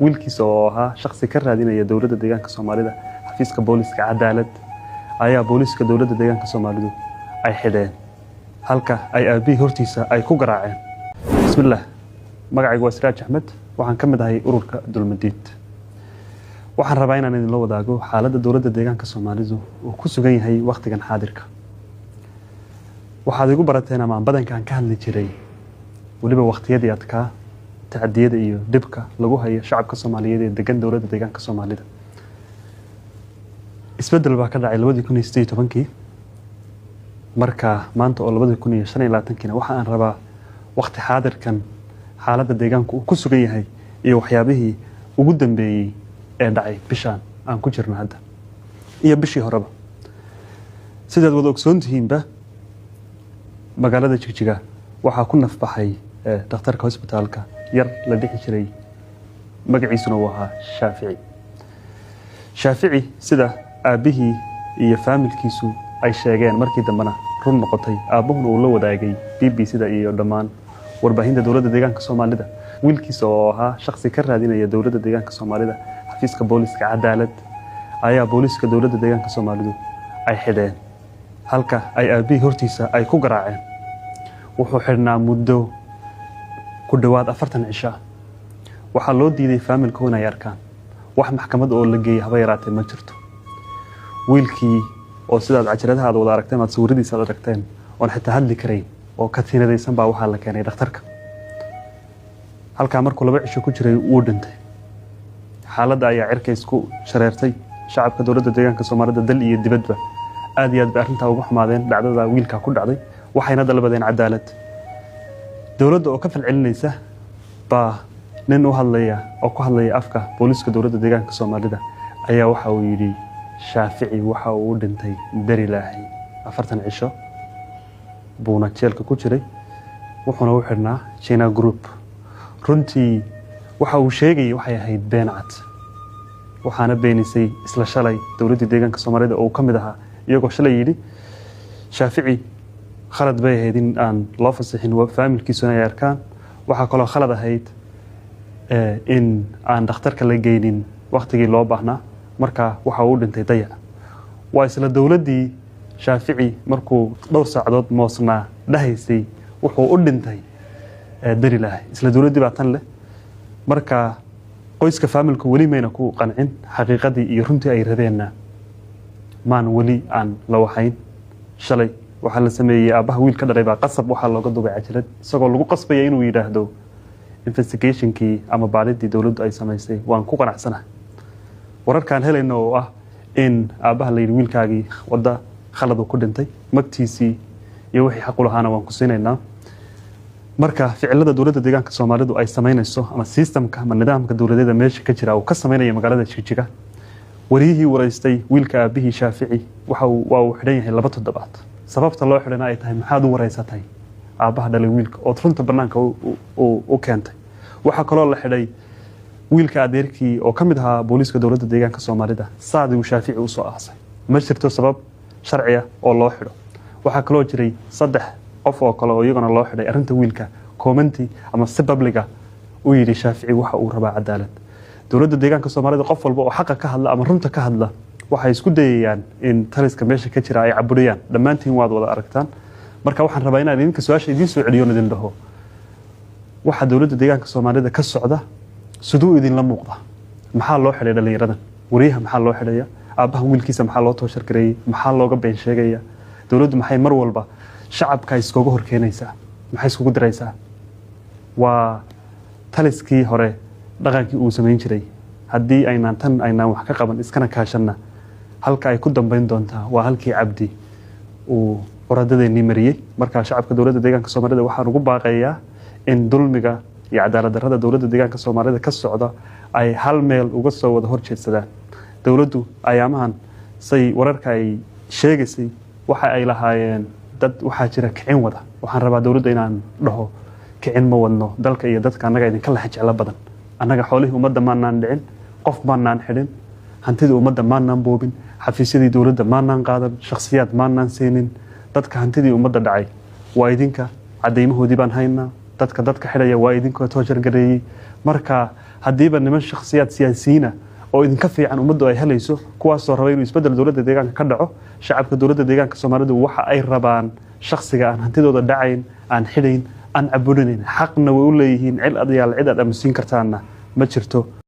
wiilkiisa oo ahaa shakhsi ka raadinaya dowladda deegaanka Soomaalida xafiiska booliska cadaalad ayaa booliska dowladda deegaanka Soomaalidu ay xidheen halka ay aabii hortiisa ay ku garaaceen. Bismillah, magacaygu waa Siraaj Axmed, waxaan ka mid ahay ururka Dulmadiid. waxaan rabaa inaan idin la wadaago xaaladda dowladda deegaanka Soomaalidu oo ku sugan yahay waqtigan xaadirka. waxaad igu barateen ama badankaan ka hadli jiray waliba waqtiyadii adkaa tacadiyada iyo dhibka lagu hayo shacabka Soomaaliyeed ee degan dowladda deegaanka Soomaalida. isbedel baa ka dhacay 2018 marka maanta oo 2025 waxa aan rabaa waqti xaadirkan xaaladda deegaanku ku sugan yahay iyo waxyaabihii ugu dambeeyay ee dhacay bishaan aan ku jirno hadda iyo bishii horeba. sidaad wada ogsoontihiinba magaalada Jigjiga waxaa ku nafbaxay dhakhtarka hospitaalka yar la dhixi jiray magaciisuna waa Shaafici sida aabihii iyo familkiisu ay sheegeen markii dambana run noqotay. aabuhuna uu la wadaagay BBC-da iyo dhammaan warbaahinta dowladda deegaanka Soomaalida. wiilkiisa oo ahaa shakhsi ka raadinaya dowladda deegaanka Soomaalida xafiiska booliska cadaalad ayaa booliska dowladda deegaanka Soomaalidu ay xidheen halka ay aabii hortiisa ay ku garaaceen. wuxuu xidhnaa muddo ku dhawaad 40 cisho. waxaa loo diiday familku inay arkaan wax maxkamad oo la geeyay haba yaraatee ma jirto. wiilkii oo sidaad cajaladaha aad wada aragteen aad sawiradiisa aad aragteen oo xitaa hadli karayn oo ka tiinadaysan baa waxaa la keenay dhakhtarka. halkaa markuu 2 cisho ku jiray wuu dhintay. xaaladda ayaa cirkays ku shareertay. shacabka dowladda deegaanka Soomaalida dal iyo dibadba aad iyo aad bay arrintaa uga xumaadeen dhacdada wiilka ku dhacday, waxayna dalbadeen cadaalad. dowladda oo ka falcelinaysa baa nin u hadlaya oo ku hadlaya afka booliska dowladda deegaanka Soomaalida ayaa waxa uu yiri Shaafici waxa uu dhintay dari Ilaahay 40 cisho buuna jeelka ku jiray wuxuuna u xirnaa China Group. runtii waxa uu sheegay waxay ahayd been cad, waxaana beenisay isla shalay dowladda deegaanka Soomaalida oo ka mid ahaa iyagoo shalay yiri Shaafici khalad bay ahayd in aan loo fasaxin familkiisuna ay arkaan. waxa kaloo khalad ahayd in aan dhakhtarka la geynin waqtigii loo baahnaa, marka waxa uu dhintay dayac. waa isla dowladdii Shaafici markuu dhowr saacadood moosnaa dhahaysay wuxuu u dhintay dari Ilaahay. isla dowladdii baa tan leh. marka qoyska familku weli mayna ku qancin xaqiiqadii iyo runtii ay rabeenna maan weli aan la waxayn. shalay waxaa la sameeyay aabaha wiilka dhalay baa qasab waxaa looga dubay cajalad isagoo lagu qasbaya inuu yiraahdo investigationkii ama baadhidii dowladdu ay samaysay waan ku qanacsanahay. wararkaan helayno oo ah in aabaha la yiri wiilkaagii wada khalad ku dhintay, magtiisii iyo wixii xaq u lahaana waan ku siinaynaa. marka ficilada dowladda deegaanka Soomaalidu ay sameynayso ama systemka ama nidaamka dowladeed meesha ka jira oo ka sameynaya magaalada Jigjiga. wariyihii wareystay wiilka aabihii Shaafici waxa uu xidhan yahay 2 toddobaad. sababta loo xidhana ay tahay maxaad u wareysatay aabaha dhalay wiilka oo runta banaanka u keentay. waxa kaloo la xidhay wiilka adeerkii oo ka mid ahaa booliska dowladda deegaanka Soomaalida saadi uu Shaafici u soo aasay. ma jirto sabab sharci ah oo loo xidho. waxa kaloo jiray 3 qof oo kale oo iyagana loo xidhay arrinta wiilka commenti ama si public ah u yiri Shaafici waxa uu rabaa cadaalad. dowladda deegaanka Soomaalida qof walba oo xaq ka hadla ama runta ka hadla waxay isku dayayaan in taliska meesha ka jira ay caburiyaan. dhammaantiin waad wada aragtaan. marka waxaan rabaa inaan idinka su'aasha idin soo celiyo idin dhaho waxa dowladda deegaanka Soomaalida ka socda sidoo idin la muuqda. maxaa loo xidhay dhalinyaradan? wariyaha maxaa loo xidhaya? aabaha wiilkiisa maxaa loo tooshar gareeyay? maxaa looga been sheegaya? dowladdu maxay mar walba shacabka iskaga horkeenaysaa? maxay iskugu diraysaa? waa taliskii hore dhaqankii uu sameyn jiray. haddii aynaan wax ka qaban iskana kaashanna halka ay ku dambeyn doontaa waa halkii Cabdi uu qoradadeennii mariyay. marka shacabka dowladda deegaanka Soomaalida waxaan ugu baaqayaa in dulmiga iyo cadaalad darrada dowladda deegaanka Soomaalida ka socda ay hal meel uga soo wada horjeedsadaan. dowladdu ayaamahan say wararka ay sheegaysay waxa ay lahaayeen dad waxaa jira kicin wada. waxaan rabaa dowladda inaan dhaho kicin ma wadno. dalka iyo dadka annaga idinka la jecel badan. annaga xoolihii ummadda maanaan dhicin, qof maanaan xidhin, hantidii ummadda maanaan boobin, xafiisyadii dowladda maanaan qaadan, shakhsiyaad maanaan siinin. dadka hantidii ummadda dhacay waa idinka, cadeymahoodii baan haynaa. dadka xidhaya waa idinka toojar gareeyay. marka haddiiba niman shakhsiyaad siyaasiyiin ah oo idinka fiican ummaddu ay helayso kuwaasoo raba inuu isbeddel dowladda deegaanka ka dhaco shacabka dowladda deegaanka Soomaalidu waxa ay rabaan shakhsiga aan hantidooda dhacayn aan xidhayn aan caburinayn xaqna way u leeyihiin cid aad aamusin kartaana ma jirto